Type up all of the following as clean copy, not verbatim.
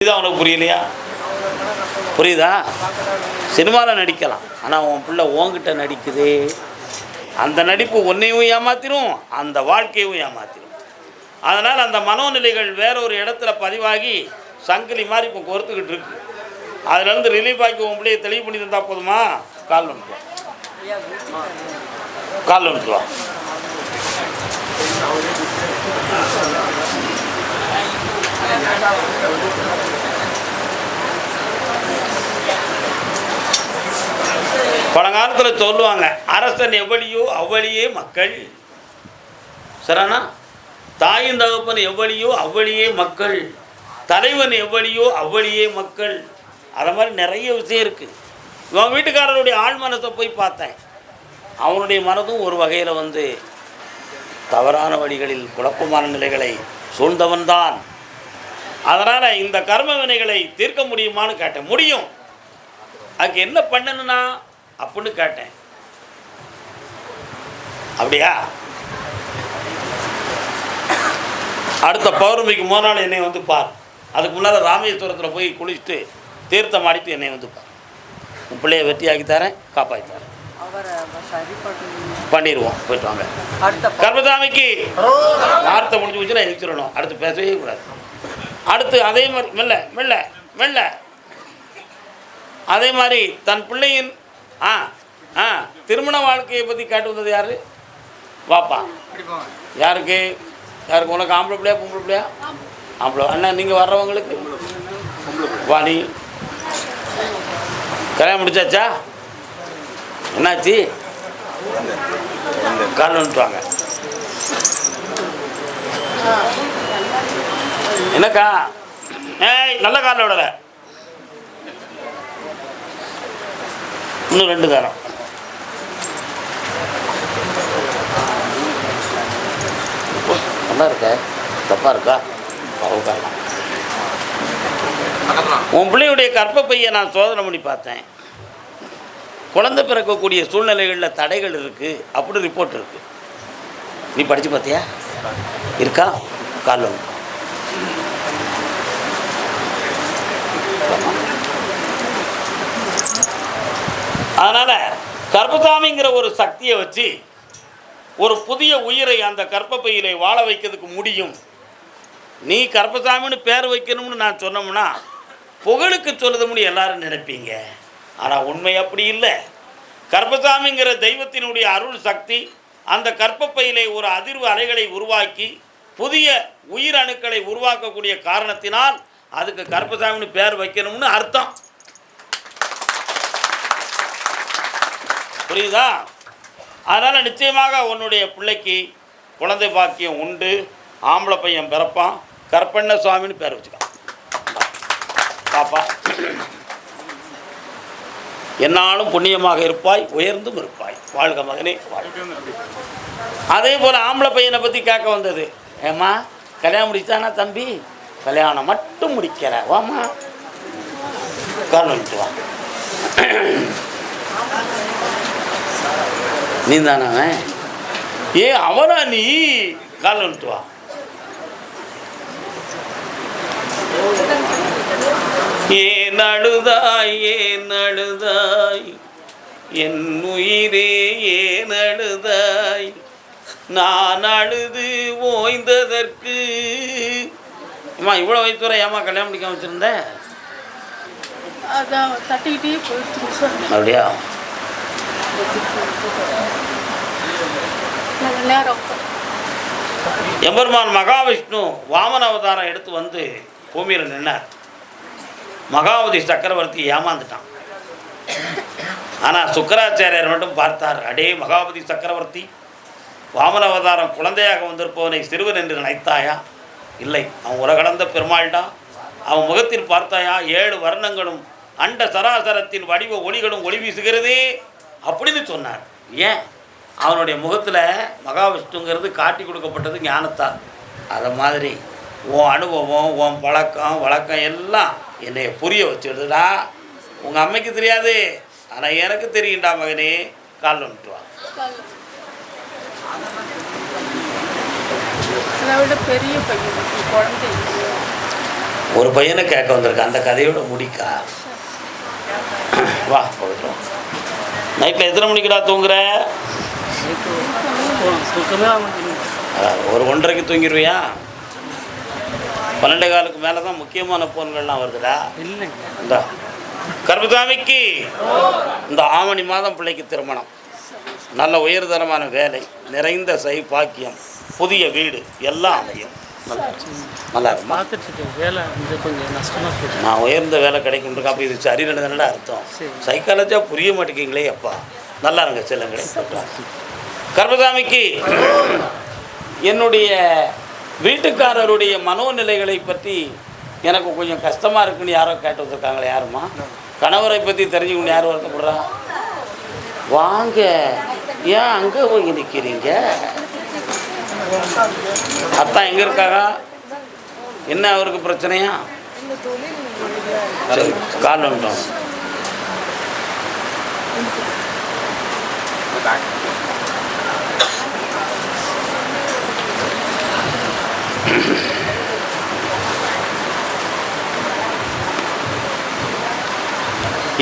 புரியுதா? உனக்கு புரியலையா? புரியுதா? சினிமாவில் நடிக்கலாம், ஆனால் உன் பிள்ளை உன்கிட்ட நடிக்குது. அந்த நடிப்பு உன்னையும் ஏமாத்திரும், அந்த வாழ்க்கையும் ஏமாத்திரும். அதனால் அந்த மனோநிலைகள் வேற ஒரு இடத்துல பதிவாகி சங்கிலி மாதிரி இப்போ பொறுத்துக்கிட்டு இருக்கு. அதுலேருந்து ரிலீஃப் ஆக்கி உன் பிள்ளையை தெளிவு பண்ணி தந்தால் போதுமா? கால் வந்துடுவா, கால் வந்துடுவா. பழங்காலத்தில் சொல்லுவாங்க, அரசன் எவ்வளியோ அவ்வளியே மக்கள். சரிண்ணா? தாயின் தகப்பன் எவ்வளியோ அவ்வளியே மக்கள், தலைவன் எவ்வளியோ அவ்வளியே மக்கள். அதை மாதிரி நிறைய விஷயம் இருக்குது. இவன் வீட்டுக்காரருடைய ஆழ் மனத்தை போய் பார்த்தேன். அவனுடைய மனதும் ஒரு வகையில் தவறான வழிகளில் குழப்பமான நிலைகளை சூழ்ந்தவன்தான். அதனால் இந்த கர்ம வினைகளை தீர்க்க முடியுமான்னு கேட்டேன். முடியும். அதுக்கு என்ன பண்ணணுன்னா அப்படின்னு கேட்டேன். அப்படியா? அடுத்த பௌர்ணமிக்கு முதல் நாள் என்னை பார். அதுக்கு முன்னால் ராமேஸ்வரத்தில் போய் குளிச்சுட்டு தீர்த்தம் ஆடிட்டு என்னை பார். உன் பிள்ளைய வெற்றியாக்கி தரேன், காப்பாற்றி தரேன். பண்ணிடுவோம். போயிட்டு வாங்க. கர்மசாமிக்கு வார்த்தை முடிஞ்சு வச்சுன்னா எழுச்சிடணும். அடுத்து பேசவே கூடாது. அடுத்து அதே மாதிரி மெல்ல மெல்ல மெல்ல அதே மாதிரி தன் பிள்ளையின் திருமண வாழ்க்கையை பற்றி கேட்டு வந்தது யாரு? வாப்பா. யாருக்கு? யாருக்கு? உனக்கு ஆம்பளை பிள்ளையா பொம்பளை பிள்ளையா? ஆம்பளை. அண்ணா நீங்கள் வர்றவங்களுக்கு வாணி கல்யாணம் முடிச்சாச்சா? என்னாச்சு? கால் வந்துட்டுவாங்க. என்னக்கா? நல்ல காலில் விடலை, இன்னும் 2 காரம். நல்லா இருக்கா? தப்பா இருக்கா? அவுக்கலாம். உன் பிள்ளையுடைய கர்ப்பப்பையை நான் சோதனை பண்ணி பார்த்தேன். குழந்தை பிறக்கக்கூடிய சூழ்நிலைகளில் தடைகள் இருக்குது அப்படி ரிப்போர்ட் இருக்குது. நீ படித்து பார்த்தியா? இருக்கா? கால் வந்து அதனால் கர்ப்பசாமிங்கிற ஒரு சக்தியை வச்சு ஒரு புதிய உயிரை அந்த கர்ப்பப்பையிலே வாழ வைக்கிறதுக்கு முடியும். நீ கர்ப்பசாமின்னு பேர் வைக்கணும்னு நான் சொன்னோம்னா புகழுக்கு சொல்லுது முடியும் எல்லாரும் நினைப்பீங்க. ஆனால் உண்மை அப்படி இல்லை. கர்ப்பசாமிங்கிற தெய்வத்தினுடைய அருள் சக்தி அந்த கர்ப்பப்பையிலே ஒரு அதிர்வு அலைகளை உருவாக்கி புதிய உயிரணுக்களை உருவாக்கக்கூடிய காரணத்தினால் அதுக்கு கர்ப்பசாமின்னு பேர் வைக்கணும்னு அர்த்தம். புரியுதா? அதனால் நிச்சயமாக உன்னுடைய பிள்ளைக்கு குழந்தை பாக்கியம் உண்டு. ஆம்பளை பையன் பிறப்பான். கற்பண்ண சுவாமின்னு பேர் வச்சுக்கான். பாப்பா, என்னாலும் புண்ணியமாக இருப்பாய், உயர்ந்தும் இருப்பாய். வாழ்க மகனே, வாழ்க. அதே போல் ஆம்பளை பையனை பற்றி கேட்க வந்தது. ஏம்மா கல்யாணம் முடிச்சானா தம்பி? கல்யாணம் மட்டும் முடிக்கிற வாம்மா, காரணம் வச்சுட்டு வா. நீ தானே அவன்? அவனா நீ? கால் வந்துட்டு வா. ஏன் அழுதாய், ஏன் அழுதாய் என் உயிரே, ஏன் அழுதாய் நான் அழுது ஓய்ந்ததற்கு? அம்மா இவ்வளோ வயசு வரை ஏமா கல்யாணம் முடிக்காம வச்சுருந்த? அப்படியா? எம்பெருமான் மகாவிஷ்ணு வாமன அவதாரம் எடுத்து பூமியில் நின்னார். மகாவதி சக்கரவர்த்தி ஏமாந்துட்டான். ஆனால் சுக்கராச்சாரியர் மட்டும் பார்த்தார். அடே மகாவதி சக்கரவர்த்தி, வாமன அவதாரம் குழந்தையாக வந்திருப்பவனை சிறுவன் என்று நினைத்தாயா? இல்லை, அவன் உலகளந்த பெருமாள்டா. அவன் முகத்தில் பார்த்தாயா? 7 வர்ணங்களும் அண்ட சராசரத்தின் வடிவ ஒளிகளும் ஒளி வீசுகிறதே அப்படின்னு சொன்னார். ஏன்? அவனுடைய முகத்தில் மகாவிஷ்ணுங்கிறது காட்டி கொடுக்கப்பட்டது ஞானத்தால். அதை மாதிரி உன் அனுபவம், உன் பழக்கம் வழக்கம் எல்லாம் என்னை புரிய வச்சுடுதுடா. உங்கள் அம்மைக்கு தெரியாது, ஆனால் எனக்கு தெரியும்டா மகனே. கால் வந்துட்டு வா. அதை விட பெரிய பையன் குழந்தை ஒரு பையனை கேட்க வந்திருக்கேன், அந்த கதையோட முடிக்கா. வா பக்கத்தில். நைட்டில் எத்தனை மணிக்குடா தூங்குற? ஒரு 1:30க்கு தூங்கிடுவியா? 12:15 மேலே தான் முக்கியமான ஃபோன்கள்லாம் வருதுடா. இந்த கர்மசாமிக்கு இந்த ஆவணி மாதம் பிள்ளைக்கு திருமணம், நல்ல உயர்தரமான வேலை, நிறைந்த பாக்கியம், புதிய வீடு எல்லாம் அமையும். நல்லா இருக்கும். வேலை கொஞ்சம் நஷ்டமாக போச்சு. நான் உயர்ந்த வேலை கிடைக்கும். அப்போ இது சரின்னு தானடா அர்த்தம். சைக்காலஜியாக புரிய மாட்டேங்கிங்களே அப்பா. நல்லா இருங்க செல்லுங்களே. கர்மசாமிக்கு என்னுடைய வீட்டுக்காரருடைய மனோநிலைகளை பற்றி எனக்கு கொஞ்சம் கஷ்டமாக இருக்குன்னு யாரோ கேட்டு வச்சுருக்காங்களே. யாருமா? கணவரை பற்றி தெரிஞ்சுக்கணும். யார் வருத்தப்படுறா? வாங்க, ஏன் அங்கே போய் நிற்கிறீங்க? அத்தான் எங்கே இருக்காங்க? என்ன அவருக்கு பிரச்சனையா? சரி, கால் வந்துட்டோம்.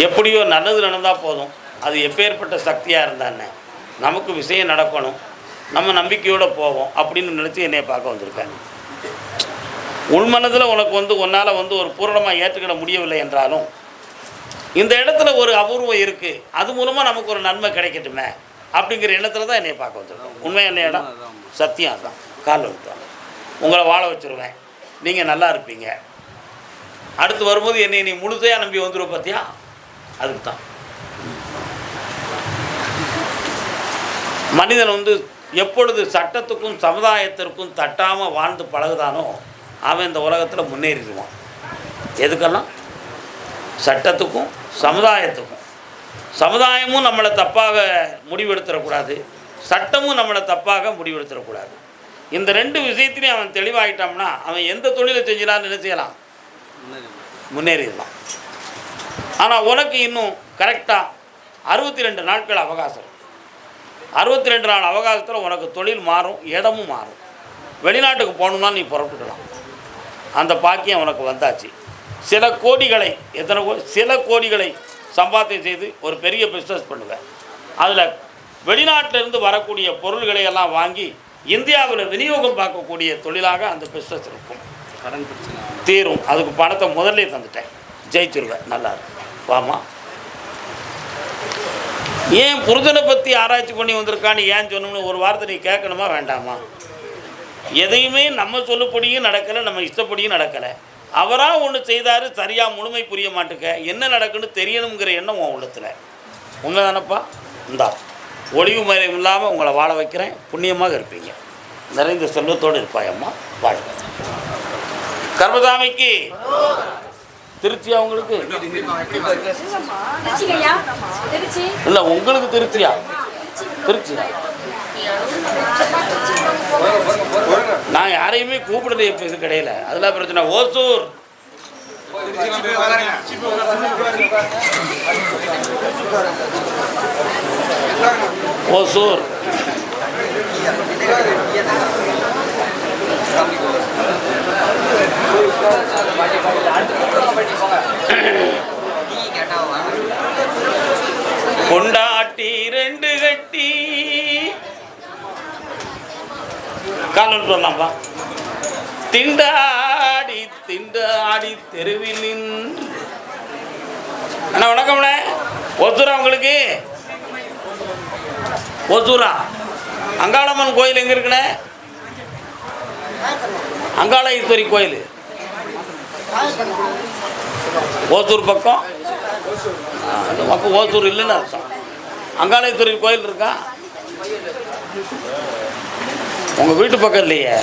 எப்படியோ நல்லது நடந்தால் போதும். அது எப்பேற்பட்ட சக்தியாக இருந்தானே, நமக்கு விஷயம் நடக்கணும், நம்ம நம்பிக்கையோடு போவோம் அப்படின்னு நினச்சி என்னையை பார்க்க வந்திருக்கேன். உள்மனதில் உனக்கு உன்னால் ஒரு பூரணமாக ஏற்றுக்கிட முடியவில்லை என்றாலும் இந்த இடத்துல ஒரு அபூர்வம் இருக்குது, அது மூலமாக நமக்கு ஒரு நன்மை கிடைக்கட்டுமே அப்படிங்கிற எண்ணத்தில் தான் என்னையை பார்க்க வந்திருக்கோம். உண்மை என்ன இடம்? சத்தியம். அதுதான். கால் விட்டுவாங்க, உங்களை வாழ வச்சுருவேன், நீங்கள் நல்லா இருப்பீங்க. அடுத்து வரும்போது என்னை நீ முழுதையாக நம்பி வந்துடுவோம் பார்த்தியா? அதுக்கு தான் மனிதன் எப்பொழுது சட்டத்துக்கும் சமுதாயத்திற்கும் தட்டாமல் வாழ்ந்து பழகுதானோ அவன் இந்த உலகத்தில் முன்னேறிடுவான். எதுக்கெல்லாம்? சட்டத்துக்கும் சமுதாயத்துக்கும். சமுதாயமும் நம்மளை தப்பாக முடிவெடுத்துடக்கூடாது, சட்டமும் நம்மளை தப்பாக முடிவெடுத்துடக்கூடாது. இந்த 2 விஷயத்திலையும் அவன் தெளிவாகிட்டான்னா அவன் எந்த தொழிலை செஞ்சினான்னு என்ன செய்யலாம்? முன்னேறிடலாம். ஆனால் உனக்கு இன்னும் கரெக்டாக 62 நாட்கள் அவகாசம். 62 நாள் அவகாசத்தில் உனக்கு தொழில் மாறும், இடமும் மாறும். வெளிநாட்டுக்கு போகணுன்னா நீ புறப்பட்டுக்கலாம். அந்த பாக்கியம் உனக்கு வந்தாச்சு. சில கோடிகளை சம்பாத்தியம் செய்து ஒரு பெரிய பிஸ்னஸ் பண்ணுவேன். அதில் வெளிநாட்டிலிருந்து வரக்கூடிய பொருள்களை எல்லாம் வாங்கி இந்தியாவில் விநியோகம் பார்க்கக்கூடிய தொழிலாக அந்த பிஸ்னஸ் இருக்கும். கடன் பிரச்சனை தீரும். அதுக்கு பணத்தை முதல்ல தந்துட்டேன், ஜெயிச்சிருவேன். நல்லா இருக்கும். வாமா. ஏன் புருஷனை பற்றி ஆராய்ச்சி பண்ணி வந்திருக்கான்னு ஏன் சொன்னோம்னு ஒரு வார்த்தை நீ கேட்கணுமா வேண்டாமா? எதையுமே நம்ம சொல்லப்படியும் நடக்கலை, நம்ம இஷ்டப்படியும் நடக்கலை. அவராக ஒன்று செய்தார், சரியாக முழுமை புரிய மாட்டுக்க, என்ன நடக்குன்னு தெரியணுங்கிற எண்ணம் உன் உள்ளத்தில். உண்மை தானப்பா? இந்தா ஒளிவு மறைவு இல்லாமல் உங்களை வாழ வைக்கிறேன். புண்ணியமாக இருப்பீங்க, நிறைந்த செல்வத்தோடு இருப்பாயம்மா. வாழ்க்கை. கர்மசாமிக்கு திருச்சியா? உங்களுக்கு இல்லை, உங்களுக்கு திருச்சியா? திருச்சியா? நான் யாரையுமே கூப்பிடுறது இப்போ இது கிடையாது, அதெல்லாம் பிரச்சனை. ஓசூர். ஓசூர் கொண்டாட்டி 2 கட்டி கால் சொல்லலாம்ப்பா. திண்டாடி திண்டாடி தெருவில் நின்று. அண்ணா வணக்கம்ண்ணே. ஒசூரா உங்களுக்கு? ஒசூரா? அங்காளம்மன் கோயில் எங்கே இருக்குண்ணே? அங்காள ஈஸ்வரி கோயில் ஓசூர் பக்கம். அப்போ ஓசூர் இல்லைன்னு அர்த்தம். அங்காள ஈஸ்வரி கோயில் இருக்கா உங்கள் வீட்டு பக்கம்? இல்லையே.